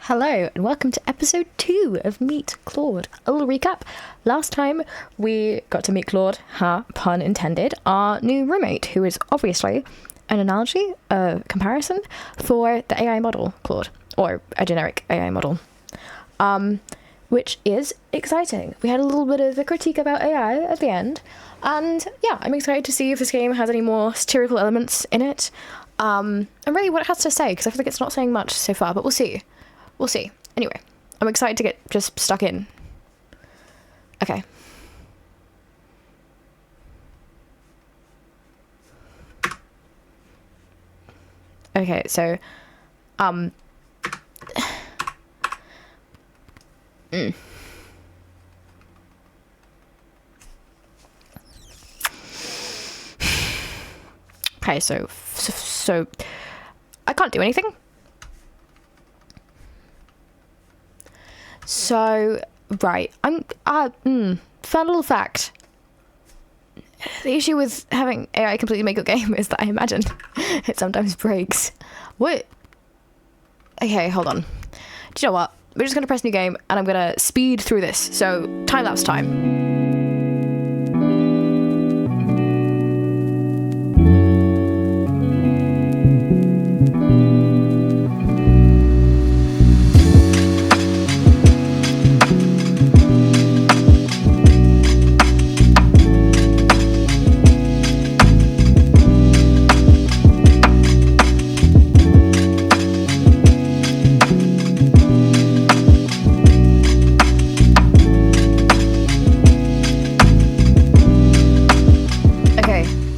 Hello and welcome to episode 2 of Meet Claude. A little recap. Last time we got to meet Claude, pun intended, our new roommate, who is obviously an analogy, a comparison for the AI model Claude, or a generic AI model, which is exciting. We had a little bit of a critique about AI at the end, and yeah, I'm excited to see if this game has any more satirical elements in it, and really what it has to say, because I feel like it's not saying much so far, but we'll see. We'll see. Anyway, I'm excited to get just stuck in. Okay. Okay, so, Okay, so I can't do anything. So, right, fun little fact. The issue with having AI completely make your game is that I imagine it sometimes breaks. What? Okay, hold on. Do you know what? We're just going to press new game and I'm going to speed through this. So, time-lapse time.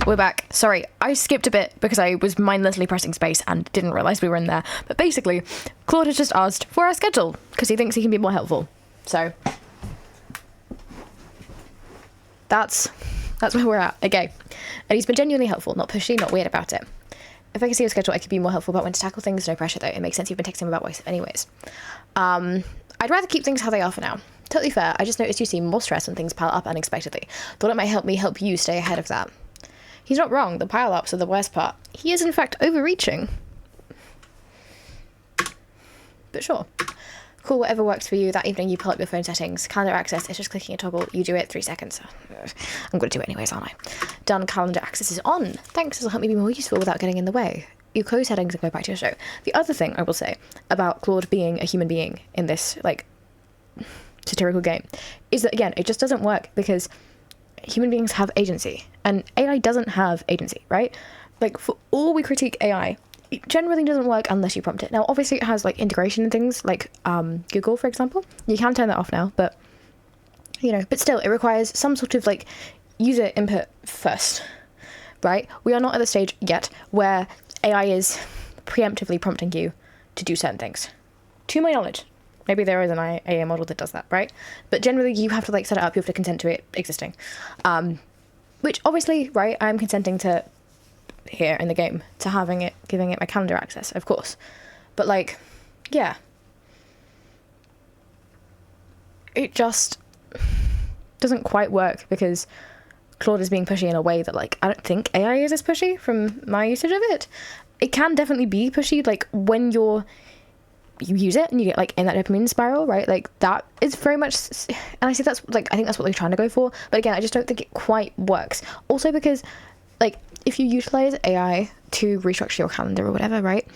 We're back. Sorry, I skipped a bit because I was mindlessly pressing space and didn't realise we were in there. But basically, Claude has just asked for our schedule because he thinks he can be more helpful. So that's where we're at. Okay. And he's been genuinely helpful, not pushy, not weird about it. If I can see your schedule, I could be more helpful about when to tackle things. No pressure, though. It makes sense you've been texting him about voice anyways. I'd rather keep things how they are for now. Totally fair. I just noticed you seem more stressed when things pile up unexpectedly. Thought it might help me help you stay ahead of that. He's not wrong, the pile-ups are the worst part. He is in fact overreaching. But sure. Cool, whatever works for you. That evening you pull up your phone settings. Calendar access, it's just clicking a toggle. You do it 3 seconds. I'm going to do it anyways, aren't I? Done, calendar access is on. Thanks, this will help me be more useful without getting in the way. You close settings and go back to your show. The other thing I will say about Claude being a human being in this, satirical game is that, again, it just doesn't work because human beings have agency and AI doesn't have agency, right? For all we critique AI, it generally doesn't work unless you prompt it. Now, obviously it has integration and things like Google, for example. You can turn that off now, but but still it requires some sort of user input first, right? We are not at the stage yet where AI is preemptively prompting you to do certain things, to my knowledge. Maybe there is an AI model that does that, right? But generally, you have to set it up. You have to consent to it existing, which obviously, right? I'm consenting to here in the game to giving it my calendar access, of course. But yeah, it just doesn't quite work because Claude is being pushy in a way that I don't think AI is as pushy from my usage of it. It can definitely be pushy, when you use it and you get in that dopamine spiral, right? That is very much, and I say that's I think that's what they're trying to go for, but again, I just don't think it quite works. Also because if you utilize AI to restructure your calendar or whatever, right,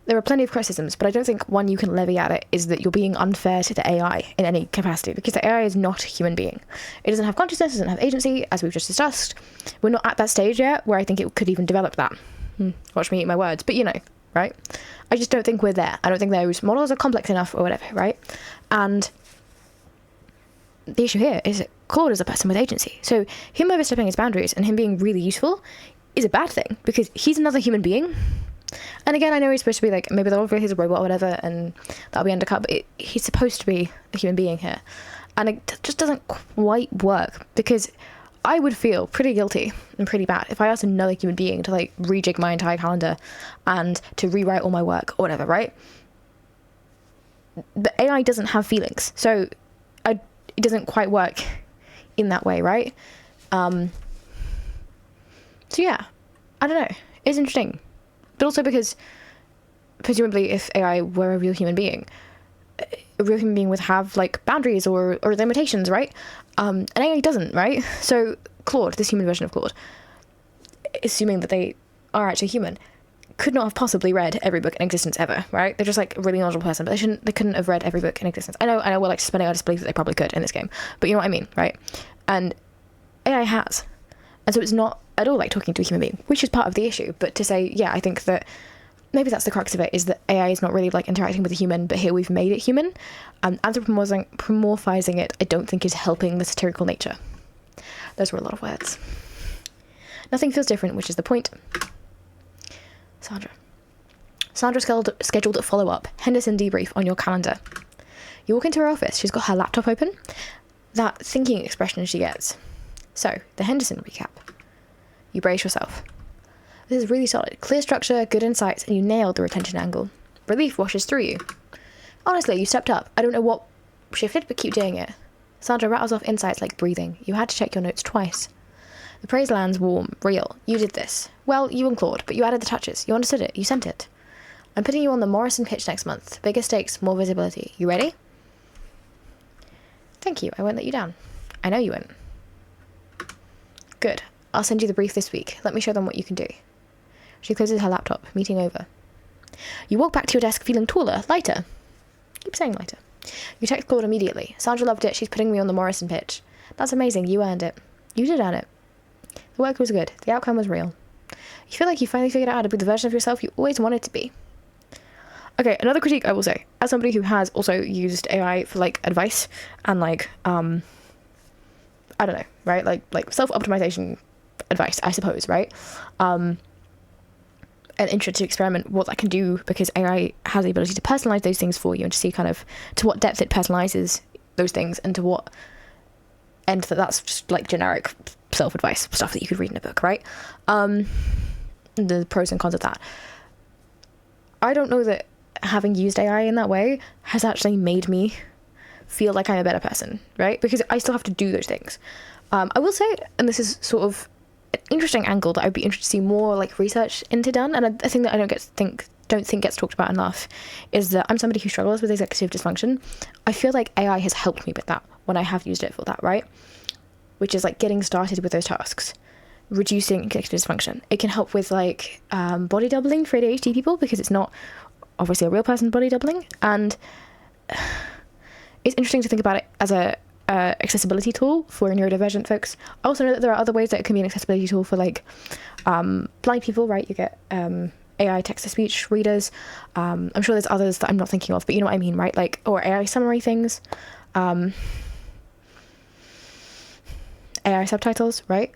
there are plenty of criticisms, but I don't think one you can levy at it is that you're being unfair to the AI in any capacity, because the AI is not a human being. It doesn't have consciousness, it doesn't have agency, as we've just discussed. We're not at that stage yet where I think it could even develop that. Watch me eat my words, but right? I just don't think we're there. I don't think those models are complex enough or whatever, right? And the issue here is that Claude is a person with agency. So him overstepping his boundaries and him being really useful is a bad thing because he's another human being. And again, I know he's supposed to be maybe they'll reveal he's a robot or whatever and that'll be undercut, but he's supposed to be a human being here. And it just doesn't quite work because I would feel pretty guilty and pretty bad if I asked another human being to rejig my entire calendar and to rewrite all my work or whatever, right? The AI doesn't have feelings, so it doesn't quite work in that way, right? So yeah, I don't know. It's interesting, but also because presumably if AI were a real human being, a real human being would have like boundaries or limitations, right? And AI doesn't, right? So Claude, this human version of Claude, assuming that they are actually human, could not have possibly read every book in existence ever, right? They're just like a really knowledgeable person, but they couldn't have read every book in existence. I know we're like suspending our disbelief that they probably could in this game, but you know what I mean, right? And AI has. And so it's not at all like talking to a human being, which is part of the issue. But to say, yeah, I think that maybe that's the crux of it, is that AI is not really like interacting with a human, but here we've made it human. Anthropomorphizing it, I don't think is helping the satirical nature. Those were a lot of words. Nothing feels different, which is the point. Sandra scheduled a follow-up Henderson debrief on your calendar. You walk into her office. She's got her laptop open. That thinking expression she gets. So, the Henderson recap. You brace yourself. This is really solid. Clear structure, good insights, and you nailed the retention angle. Relief washes through you. Honestly, you stepped up. I don't know what shifted, but keep doing it. Sandra rattles off insights like breathing. You had to check your notes twice. The praise lands warm, real. You did this. Well, you and Claude, but you added the touches. You understood it. You sent it. I'm putting you on the Morrison pitch next month. Bigger stakes, more visibility. You ready? Thank you. I won't let you down. I know you won't. Good. I'll send you the brief this week. Let me show them what you can do. She closes her laptop. Meeting over. You walk back to your desk feeling taller, lighter. Keep saying lighter. You text Claude immediately. Sandra loved it. She's putting me on the Morrison pitch. That's amazing. You earned it. You did earn it. The work was good. The outcome was real. You feel like you finally figured out how to be the version of yourself you always wanted to be. Okay, another critique I will say, as somebody who has also used AI for like advice and like I don't know, right? Like self-optimization advice, I suppose, right? And interested to experiment what that can do, because AI has the ability to personalize those things for you and to see kind of to what depth it personalizes those things and to what end that's just like generic self-advice stuff that you could read in a book, right? The pros and cons of that. I don't know that having used AI in that way has actually made me feel like I'm a better person, right? Because I still have to do those things. I will say, and this is sort of an interesting angle that I'd be interested to see more like research into done, and a thing that I don't think gets talked about enough is that I'm somebody who struggles with executive dysfunction. I feel like AI has helped me with that when I have used it for that, right? Which is like getting started with those tasks, reducing executive dysfunction. It can help with like body doubling for ADHD people, because it's not obviously a real person body doubling, and it's interesting to think about it as a accessibility tool for neurodivergent folks. I also know that there are other ways that it can be an accessibility tool for like blind people, right? You get AI text-to-speech readers. I'm sure there's others that I'm not thinking of, but you know what I mean, right? Like, or AI summary things, AI subtitles, right?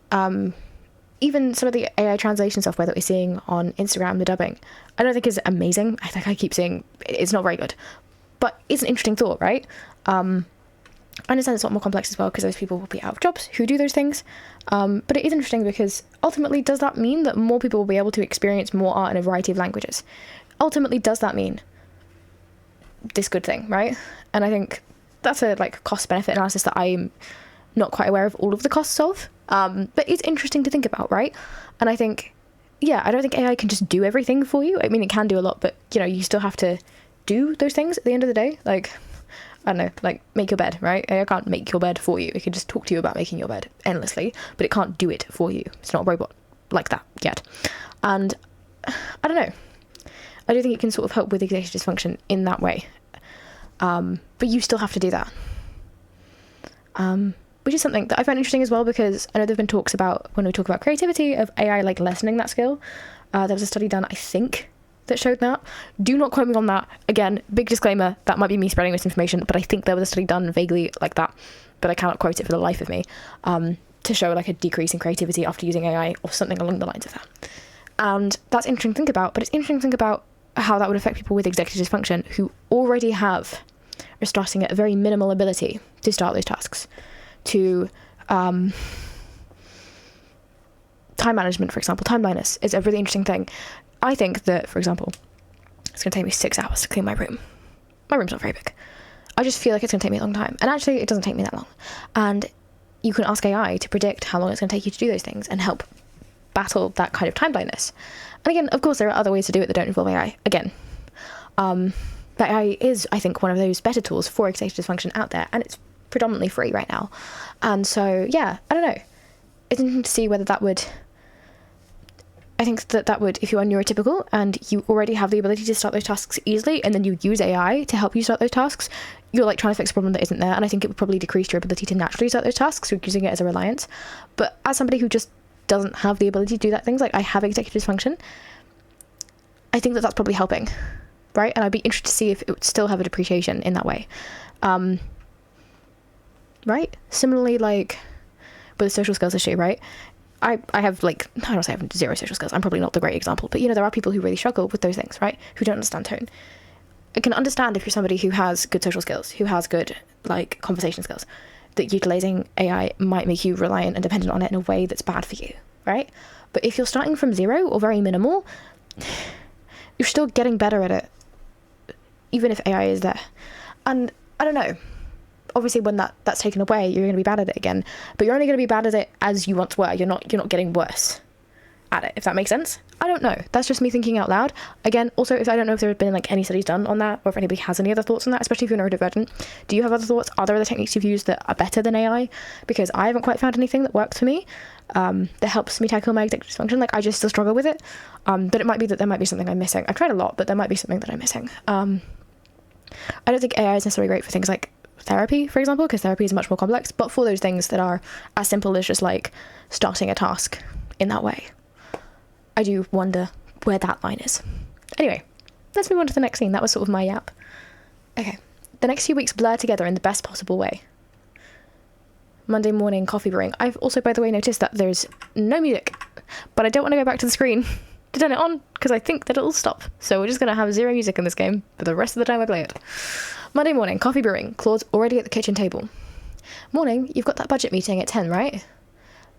Even some of the AI translation software that we're seeing on Instagram, the dubbing, I don't think is amazing. I think I keep saying it's not very good, but it's an interesting thought, right? I understand it's a lot more complex as well, because those people will be out of jobs who do those things. But it is interesting because ultimately, does that mean that more people will be able to experience more art in a variety of languages? Ultimately, does that mean this good thing, right? And I think that's a like cost-benefit analysis that I'm not quite aware of all of the costs of. But it's interesting to think about, right? And I think, yeah, I don't think AI can just do everything for you. I mean, it can do a lot, but, you know, you still have to do those things at the end of the day. Like, I don't know, like make your bed, right? AI can't make your bed for you. It can just talk to you about making your bed endlessly, but it can't do it for you. It's not a robot like that yet. And I don't know. I do think it can sort of help with executive dysfunction in that way. But you still have to do that. Which is something that I find interesting as well, because I know there have been talks about, when we talk about creativity, of AI like lessening that skill. There was a study done, I think, that showed that. Do not quote me on that. Again, big disclaimer, that might be me spreading misinformation, but I think there was a study done vaguely like that, but I cannot quote it for the life of me, to show like a decrease in creativity after using AI or something along the lines of that. And that's interesting to think about, but it's interesting to think about how that would affect people with executive dysfunction who already are starting at a very minimal ability to start those tasks, to time management, for example. Time blindness is a really interesting thing. I think that, for example, it's going to take me 6 hours to clean my room. My room's not very big. I just feel like it's going to take me a long time. And actually, it doesn't take me that long. And you can ask AI to predict how long it's going to take you to do those things and help battle that kind of time blindness. And again, of course, there are other ways to do it that don't involve AI. Again, But AI is, I think, one of those better tools for executive dysfunction out there, and it's predominantly free right now. And so, yeah, I don't know. It's interesting to see whether that would... I think that would, if you are neurotypical and you already have the ability to start those tasks easily, and then you use AI to help you start those tasks, you're like trying to fix a problem that isn't there. And I think it would probably decrease your ability to naturally start those tasks. You're using it as a reliance. But as somebody who just doesn't have the ability to do that things, like I have executive dysfunction, I think that that's probably helping, right? And I'd be interested to see if it would still have a depreciation in that way. Right? Similarly, like with the social skills issue, right? I have like, I don't say I have zero social skills. I'm probably not the great example, but there are people who really struggle with those things, right? Who don't understand tone. I can understand if you're somebody who has good social skills, who has good like conversation skills, that utilizing AI might make you reliant and dependent on it in a way that's bad for you, right? But if you're starting from zero or very minimal, you're still getting better at it, even if AI is there. And I don't know. Obviously, when that's taken away, you're going to be bad at it again. But you're only going to be bad at it as you once were. You're not getting worse at it, if that makes sense. I don't know. That's just me thinking out loud. Again, also, if I don't know if there have been like any studies done on that, or if anybody has any other thoughts on that, especially if you're neurodivergent. Do you have other thoughts? Are there other techniques you've used that are better than AI? Because I haven't quite found anything that works for me, that helps me tackle my executive dysfunction. Like, I just still struggle with it. But it might be that there might be something I'm missing. I've tried a lot, but there might be something that I'm missing. I don't think AI is necessarily great for things like therapy, for example, because therapy is much more complex, but for those things that are as simple as just like starting a task in that way, I do wonder where that line is. Anyway, let's move on to the next scene. That was sort of my yap. Okay, the next few weeks blur together in the best possible way. Monday morning, coffee brewing. I've also, by the way, noticed that there's no music, but I don't want to go back to the screen to turn it on because I think that it'll stop. So we're just going to have zero music in this game for the rest of the time I play it. Monday morning, coffee brewing. Claude's already at the kitchen table. Morning, you've got that budget meeting at 10, right?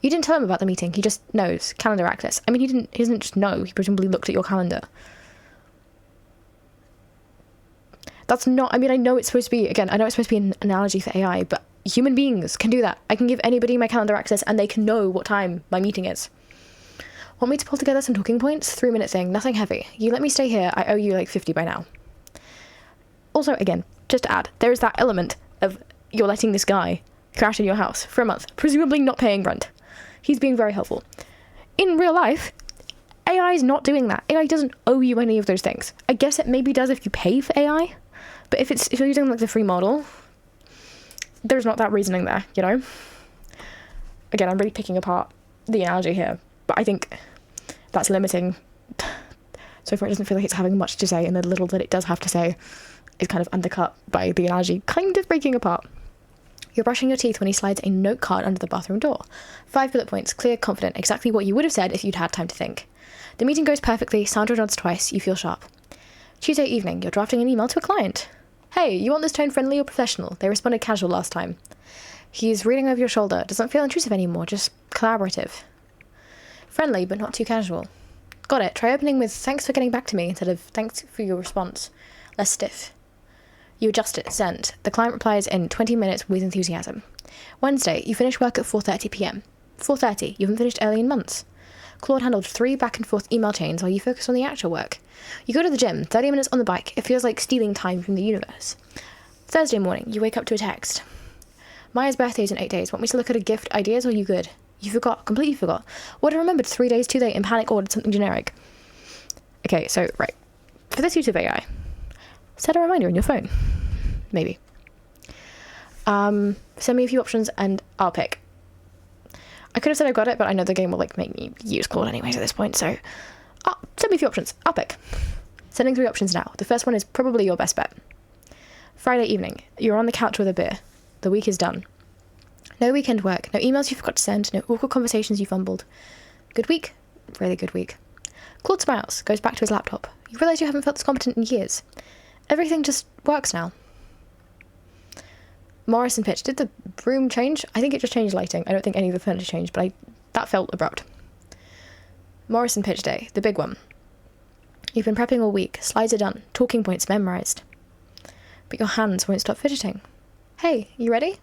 You didn't tell him about the meeting. He just knows. Calendar access. I mean, he doesn't just know. He presumably looked at your calendar. That's not... I mean, I know it's supposed to be... Again, I know it's supposed to be an analogy for AI, but human beings can do that. I can give anybody my calendar access and they can know what time my meeting is. Want me to pull together some talking points? 3-minute thing. Nothing heavy. You let me stay here. I owe you like 50 by now. Also, again, just to add, there is that element of you're letting this guy crash in your house for a month, presumably not paying rent. He's being very helpful. In real life, AI is not doing that. AI doesn't owe you any of those things. I guess it maybe does if you pay for AI, but if you're using like the free model, there's not that reasoning there, Again, I'm really picking apart the analogy here, but I think that's limiting. So far, it doesn't feel like it's having much to say, and the little that it does have to say is kind of undercut by the analogy kind of breaking apart. You're brushing your teeth when he slides a note card under the bathroom door. 5 bullet points, clear, confident, exactly what you would have said if you'd had time to think. The meeting goes perfectly, Sandra nods twice, you feel sharp. Tuesday evening, you're drafting an email to a client. Hey, you want this tone friendly or professional? They responded casual last time. He's reading over your shoulder, doesn't feel intrusive anymore, just collaborative. Friendly, but not too casual. Got it, try opening with thanks for getting back to me instead of thanks for your response. Less stiff. You adjust it, send. The client replies in 20 minutes with enthusiasm. Wednesday, you finish work at 4:30 p.m. 4:30, you haven't finished early in months. Claude handled 3 back and forth email chains while you focus on the actual work. You go to the gym, 30 minutes on the bike. It feels like stealing time from the universe. Thursday morning, you wake up to a text. Maya's birthday is in 8 days. Want me to look at a gift ideas or you good? You forgot, completely forgot. Would have remembered 3 days too late and panic ordered something generic. Okay, so, right. For this use of AI, set a reminder on your phone. Maybe. Send me a few options and I'll pick. I could have said I got it, but I know the game will like make me use Claude anyways at this point, so send me a few options. I'll pick. Sending 3 options now. The first one is probably your best bet. Friday evening. You're on the couch with a beer. The week is done. No weekend work. No emails you forgot to send. No awkward conversations you fumbled. Good week? Really good week. Claude smiles. Goes back to his laptop. You realise you haven't felt this competent in years. Everything just works now. Morrison pitch. Did the room change? I think it just changed lighting. I don't think any of the furniture changed, but that felt abrupt. Morrison pitch day. The big one. You've been prepping all week. Slides are done. Talking points memorised. But your hands won't stop fidgeting. Hey, you ready?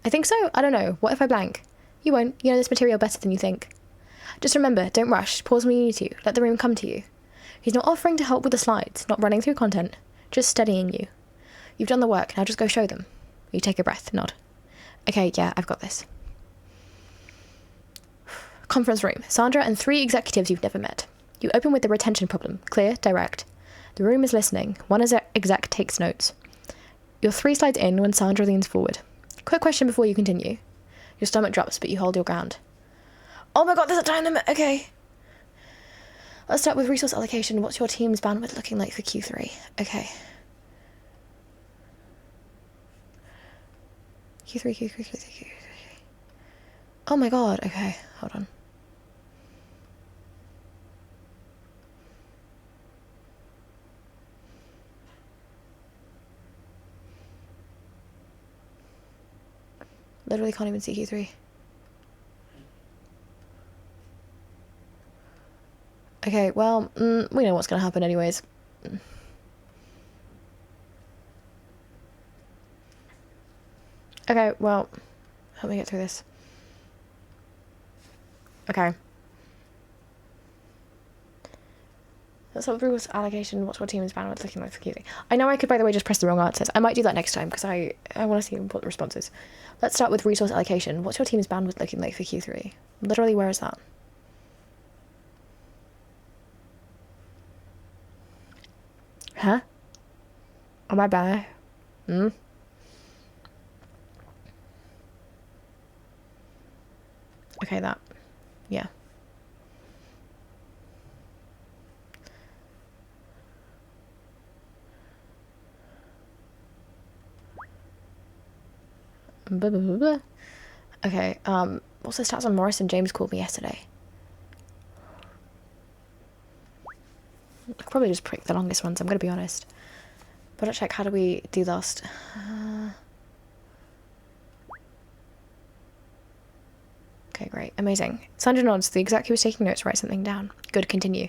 I think so. I don't know. What if I blank? You won't. You know this material better than you think. Just remember, don't rush. Pause when you need to. Let the room come to you. He's not offering to help with the slides, not running through content. Just studying you. You've done the work, now just go show them. You take a breath, nod. Okay, yeah, I've got this. Conference room. Sandra and 3 executives you've never met. You open with the retention problem. Clear, direct. The room is listening. One exec takes notes. You're 3 slides in when Sandra leans forward. Quick question before you continue. Your stomach drops, but you hold your ground. Oh my god, there's a time limit. Okay. Let's start with resource allocation. What's your team's bandwidth looking like for Q3? Okay. Q3. Oh my god, okay. Hold on. Literally can't even see Q3. Okay, well, we know what's going to happen anyways. Okay, well, help me get through this. Okay. Let's start with resource allocation. What's your team's bandwidth looking like for Q3? I know I could, by the way, just press the wrong answers. I might do that next time because I want to see what the response is. Let's start with resource allocation. What's your team's bandwidth looking like for Q3? Literally, where is that? Huh? Am I bad? Okay, that. Yeah. Blah, blah, blah, blah. Okay, what's the stats on Morris and James called me yesterday? I could probably just pick the longest ones, I'm gonna be honest. But I'll check, how do we do last? Okay, great, amazing. Sandra nods, the exec who was taking notes write something down. Good, continue.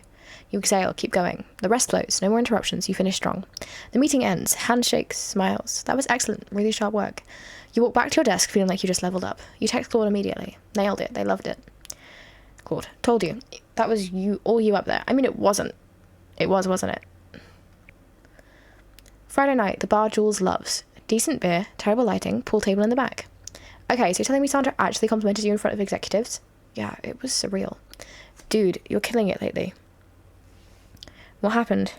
You exhale, keep going. The rest flows, no more interruptions, you finish strong. The meeting ends, handshakes, smiles. That was excellent, really sharp work. You walk back to your desk feeling like you just leveled up. You text Claude immediately. Nailed it, they loved it. Claude, told you, that was you, all you up there. I mean, it wasn't. It was, wasn't it? Friday night, the bar Jules loves. Decent beer, terrible lighting, pool table in the back. Okay, so you're telling me Sandra actually complimented you in front of executives? Yeah, it was surreal. Dude, you're killing it lately. What happened?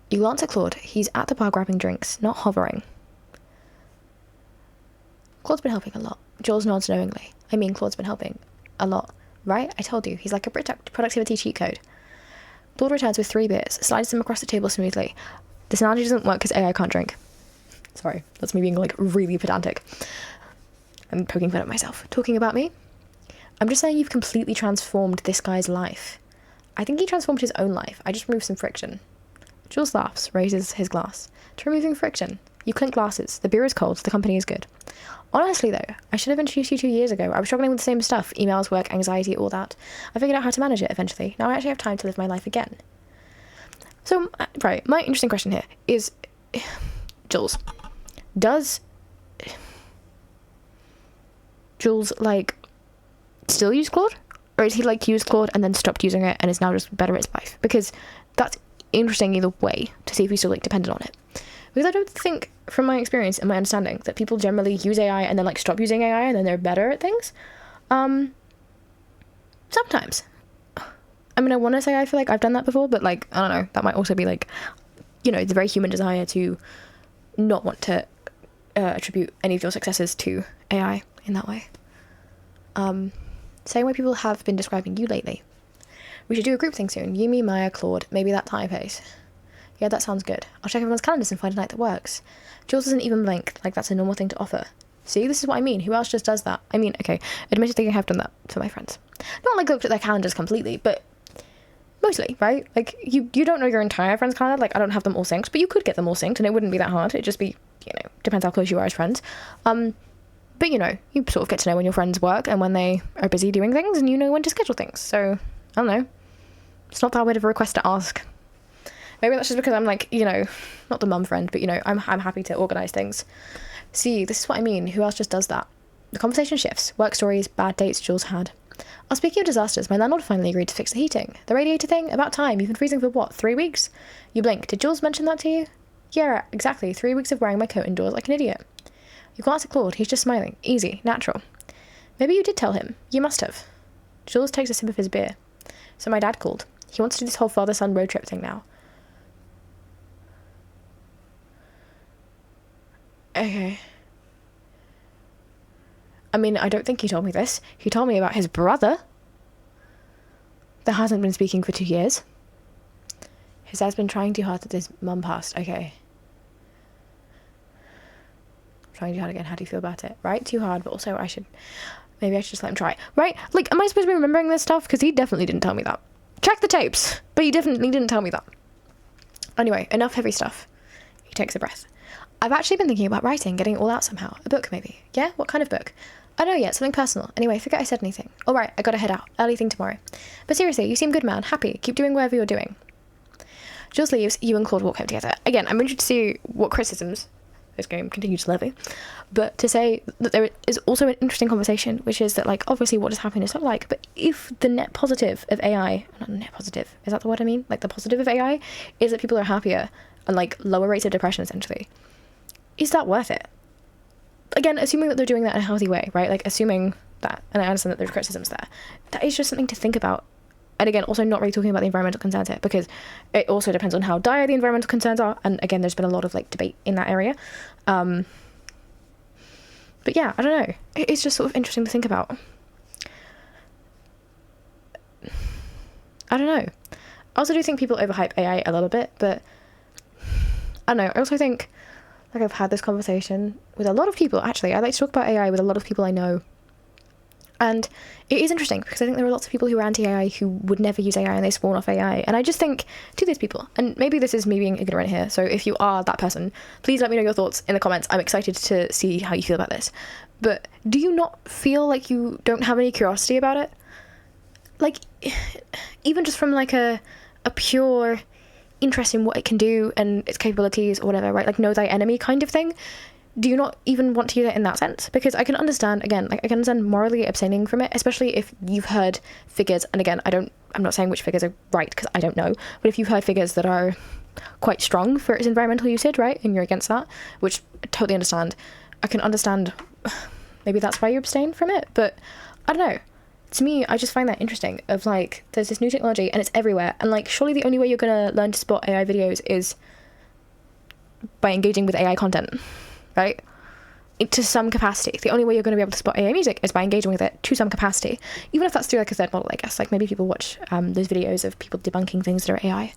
You glance at Claude. He's at the bar grabbing drinks, not hovering. Claude's been helping a lot. Jules nods knowingly. I mean, Claude's been helping a lot. Right? I told you, he's like a productivity cheat code. Claude returns with 3 beers, slides them across the table smoothly. This analogy doesn't work because AI can't drink. Sorry, that's me being like really pedantic. I'm poking fun at myself. Talking about me? I'm just saying you've completely transformed this guy's life. I think he transformed his own life. I just removed some friction. Jules laughs, raises his glass. To removing friction. You clink glasses. The beer is cold, the company is good. Honestly though, I should have introduced you 2 years ago. I was struggling with the same stuff. Emails, work, anxiety, all that. I figured out how to manage it eventually. Now I actually have time to live my life again. So, right, my interesting question here is, Jules, does Jules, like, still use Claude? Or is he, like, used Claude and then stopped using it and is now just better at his life? Because that's interesting either way, to see if he's still, like, dependent on it. Because I don't think, from my experience and my understanding, that people generally use AI and then, like, stop using AI and then they're better at things. Sometimes. I mean, I want to say I feel like I've done that before, but, like, I don't know, that might also be, like, you know, the very human desire to not want to attribute any of your successes to AI in that way. Same way people have been describing you lately. We should do a group thing soon. You, me, Maya, Claude, maybe that time pace. Yeah, that sounds good. I'll check everyone's calendars and find a night that works. Jules doesn't even blink, like that's a normal thing to offer. See, this is what I mean. Who else just does that? I mean, okay, admittedly I have done that for my friends. Not like looked at their calendars completely, but mostly, right? Like, you don't know your entire friend's calendar. Like, I don't have them all synced, but you could get them all synced and it wouldn't be that hard. It'd just be, you know, depends how close you are as friends. But, you know, you sort of get to know when your friends work and when they are busy doing things and you know when to schedule things. So, I don't know. It's not that weird of a request to ask. Maybe that's just because I'm like, you know, not the mum friend, but, you know, I'm happy to organise things. See, this is what I mean. Who else just does that? The conversation shifts. Work stories, bad dates Jules had. Oh, speaking of disasters, my landlord finally agreed to fix the heating. The radiator thing? About time. You've been freezing for what, 3 weeks? You blink. Did Jules mention that to you? Yeah, exactly. 3 weeks of wearing my coat indoors like an idiot. You glance at Claude. He's just smiling. Easy. Natural. Maybe you did tell him. You must have. Jules takes a sip of his beer. So my dad called. He wants to do this whole father-son road trip thing now. Okay. I mean, I don't think he told me this. He told me about his brother that hasn't been speaking for 2 years. His dad's been trying too hard since his mum passed. Okay. Trying too hard again. How do you feel about it? Right? Too hard, but also maybe I should just let him try. Right? Like, am I supposed to be remembering this stuff? Because he definitely didn't tell me that. Check the tapes. But he definitely didn't tell me that. Anyway, enough heavy stuff. He takes a breath. I've actually been thinking about writing, getting it all out somehow. A book, maybe. Yeah? What kind of book? I don't know yet, something personal. Anyway, forget I said anything. Alright, I gotta head out. Early thing tomorrow. But seriously, you seem good, man. Happy. Keep doing whatever you're doing. Jules leaves. You and Claude walk home together. Again, I'm interested to see what criticisms this game continues to levy. But to say that there is also an interesting conversation, which is that, like, obviously what does happiness look like? But if the net positive of AI... Not net positive. Is that the word I mean? Like, the positive of AI is that people are happier and, like, lower rates of depression, essentially. Is that worth it? Again, assuming that they're doing that in a healthy way, right? Like, assuming that, and I understand that there's criticisms there, that is just something to think about. And again, also not really talking about the environmental concerns here, because it also depends on how dire the environmental concerns are. And again, there's been a lot of, like, debate in that area. But yeah, I don't know. It's just sort of interesting to think about. I don't know. I also do think people overhype AI a little bit, but I don't know. I also think, like, I've had this conversation with a lot of people, actually. I like to talk about AI with a lot of people I know. And it is interesting because I think there are lots of people who are anti-AI who would never use AI and they spawn off AI. And I just think to these people, and maybe this is me being ignorant here, so if you are that person, please let me know your thoughts in the comments. I'm excited to see how you feel about this. But do you not feel like you don't have any curiosity about it? Like, even just from, like, a pure interest in what it can do and its capabilities or whatever, right? Like, know thy enemy kind of thing. Do you not even want to use it in that sense? Because I can understand, again, like, I can understand morally abstaining from it, especially if you've heard figures, and again, I'm not saying which figures are right because I don't know, but if you've heard figures that are quite strong for its environmental usage, right, and you're against that, which I totally understand, I can understand maybe that's why you abstain from it, but I don't know. To me, I just find that interesting of, like, there's this new technology and it's everywhere, and, like, surely the only way you're gonna learn to spot AI videos is by engaging with AI content, right? To some capacity. The only way you're going to be able to spot AI music is by engaging with it to some capacity, even if that's through, like, a third model, I guess. Like, maybe people watch those videos of people debunking things that are AI.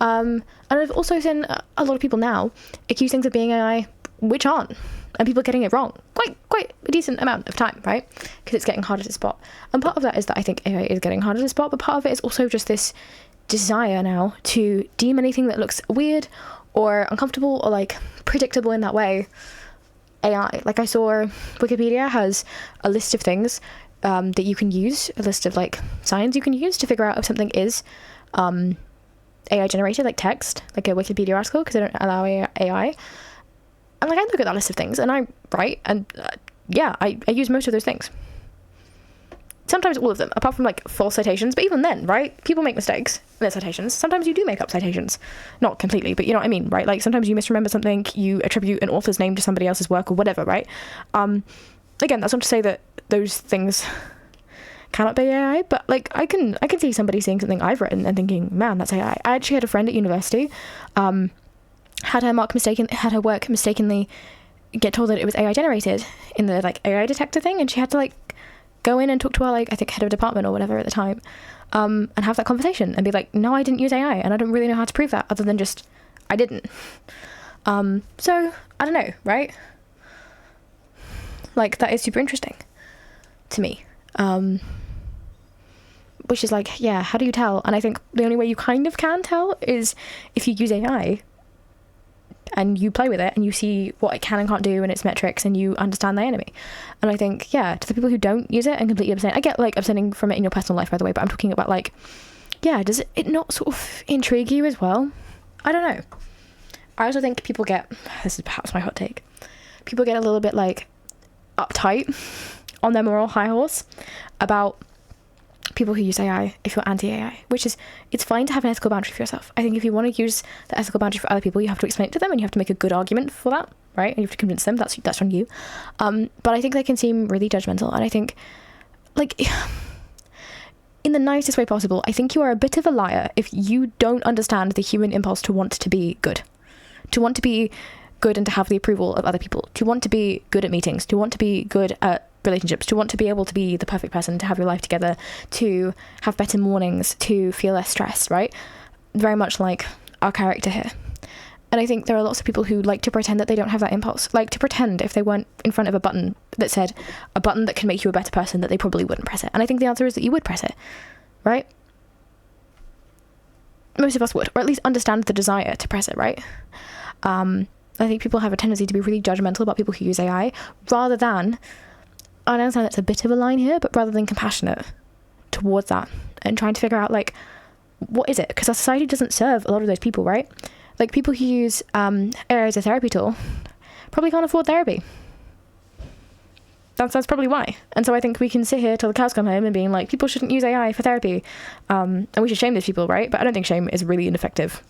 And I've also seen a lot of people now accuse things of being AI which aren't, and people getting it wrong quite a decent amount of time, right? Because it's getting harder to spot. And part of that is that I think AI is getting harder to spot, but part of it is also just this desire now to deem anything that looks weird or uncomfortable or, like, predictable in that way AI. Like, I saw Wikipedia has a list of things that you can use, a list of, like, signs you can use to figure out if something is AI generated, like text, like a Wikipedia article, because they don't allow AI. And, like, I look at that list of things and I write, and yeah, I use most of those things. Sometimes all of them, apart from, like, false citations, but even then, right? People make mistakes in their citations. Sometimes you do make up citations. Not completely, but you know what I mean, right? Like, sometimes you misremember something, you attribute an author's name to somebody else's work or whatever, right? Again, that's not to say that those things cannot be AI, but, like, I can see somebody seeing something I've written and thinking, man, that's AI. I actually had a friend at university, had her work mistakenly get told that it was AI generated in the, like, AI detector thing, and she had to, like, go in and talk to our, like, I think head of department or whatever at the time, and have that conversation and be like, no, I didn't use AI and I don't really know how to prove that other than just I didn't. So I don't know, right? Like, that is super interesting to me. Which is like, yeah, how do you tell? And I think the only way you kind of can tell is if you use AI and you play with it and you see what it can and can't do and its metrics and you understand the enemy. And I think, yeah, to the people who don't use it and completely abstain, I get, like, abstaining from it in your personal life, by the way, but I'm talking about, like, yeah, does it not sort of intrigue you as well? I don't know. I also think people get, this is perhaps my hot take, people get a little bit, like, uptight on their moral high horse about people who use AI if you're anti-AI, which is, it's fine to have an ethical boundary for yourself. I think if you want to use the ethical boundary for other people, you have to explain it to them and you have to make a good argument for that, right? And you have to convince them. That's on you. But I think they can seem really judgmental. And I think, like, in the nicest way possible, I think you are a bit of a liar if you don't understand the human impulse to want to be good. To want to be good and to have the approval of other people. To want to be good at meetings. To want to be good at relationships, to want to be able to be the perfect person, to have your life together, to have better mornings, to feel less stressed, right? Very much like our character here. And I think there are lots of people who like to pretend that they don't have that impulse, like to pretend if they weren't in front of a button that said a button that can make you a better person, that they probably wouldn't press it. And I think the answer is that you would press it, right? Most of us would, or at least understand the desire to press it, right? I think people have a tendency to be really judgmental about people who use AI rather than, I understand that's a bit of a line here, but rather than compassionate towards that and trying to figure out, like, what is it? Because our society doesn't serve a lot of those people, right? Like, people who use AI as a therapy tool probably can't afford therapy. That's probably why. And so I think we can sit here till the cows come home and being like, people shouldn't use AI for therapy. And we should shame those people, right? But I don't think shame is really an effective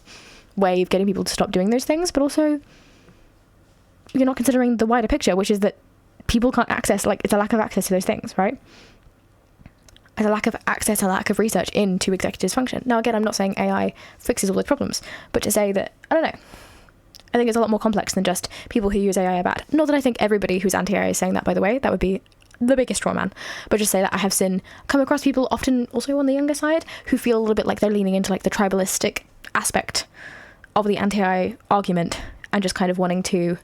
way of getting people to stop doing those things. But also, you're not considering the wider picture, which is that people can't access, like, it's a lack of access to those things, right? It's a lack of access, a lack of research into executive dysfunction. Now, again, I'm not saying AI fixes all those problems, but to say that, I don't know, I think it's a lot more complex than just people who use AI are bad. Not that I think everybody who's anti-AI is saying that, by the way, that would be the biggest straw man, but just say that I have come across people, often also on the younger side, who feel a little bit like they're leaning into, like, the tribalistic aspect of the anti-AI argument and just kind of wanting to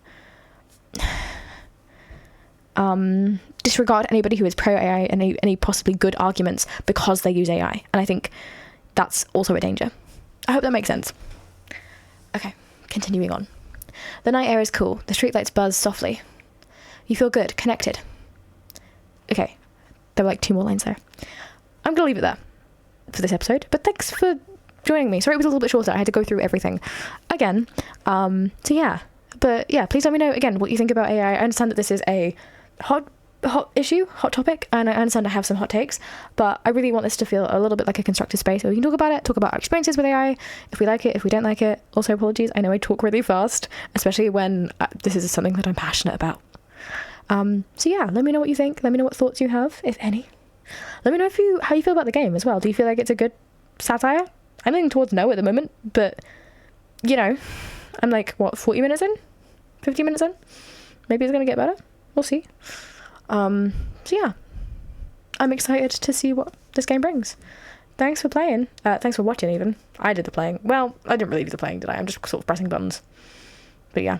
disregard anybody who is pro-AI and any possibly good arguments because they use AI. And I think that's also a danger. I hope that makes sense. Okay, continuing on. The night air is cool. The streetlights buzz softly. You feel good, connected. Okay, there were like 2 more lines there. I'm going to leave it there for this episode, but thanks for joining me. Sorry it was a little bit shorter. I had to go through everything again. So yeah. But yeah, please let me know again what you think about AI. I understand that this is a hot issue, hot topic, and I understand I have some hot takes, but I really want this to feel a little bit like a constructive space where we can talk about it, talk about our experiences with AI, if we like it, if we don't like it. Also, apologies, I know I talk really fast, especially when this is something that I'm passionate about. So yeah, let me know what you think. Let me know what thoughts you have, if any. Let me know how you feel about the game as well. Do you feel like it's a good satire? I'm leaning towards no at the moment, but you know, I'm like, 40 minutes in? 50 minutes in? Maybe it's going to get better. We'll see. So yeah, I'm excited to see what this game brings. Thanks for playing. Thanks for watching even. I did the playing. Well, I didn't really do the playing, did I? I'm just sort of pressing buttons. But yeah.